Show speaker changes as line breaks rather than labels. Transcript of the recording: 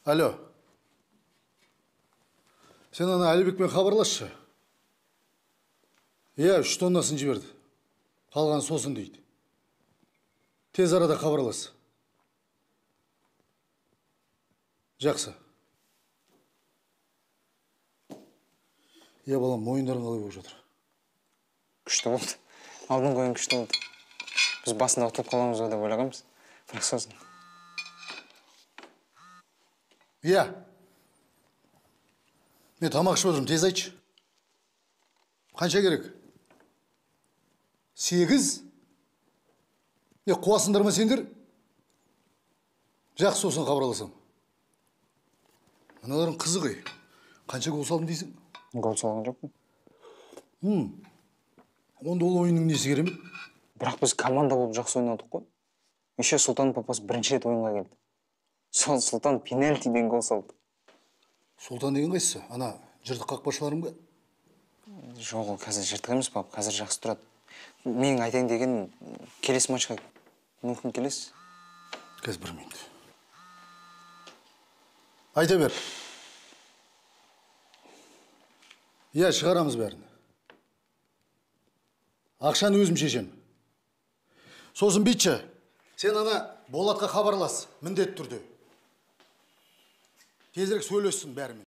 Alo. Sen ана Әлібекпен хабарласшы. Иә, 3 тоннасын жіберді. Қалған сосын дейді. Тез арада хабарлас. Жақсы. Иә, балам, мойындарың қалай болып жатыр?
Күшті болды. Алдын қойын күшті болды. Біз басында ұтылып қаламыз ғой деп ойлағанбыз. Бірақ сосын.
Иә. Мен тамақ ішіп отырмын, тез айтшы. Қанша керек? 8? Қуасыңдар ма сендер? Жақсы, сосын хабарласам. Аналарың қызы ғой. Қанша гол салдым дейсің?
Гол салған жоқпын.
Онда ол ойынның несі керемет?
Бірақ біз команда болып жақсы ойнадық қой. Еще Сұлтан папасы бірінші рет ойынға келді. Сол Сұлтан пенальтиден гол салды.
Сұлтан деген қайсысы? Ана жыртық қақпашыларың ба?
Жоқ, ол қазір жыртық емес, пап, қазір жақсы тұрады. Менің айтайын деген, келесі матчқа мүмкін келесіз?
Қазір 1 минут. Айта бер. Иә, шығарамыз бәрін. Ақшаны өзім шешем. Сосын бүйтші. Сен ана Болатқа хабарлас, міндетті түрде. Тезірек сөйлессін бәрімен.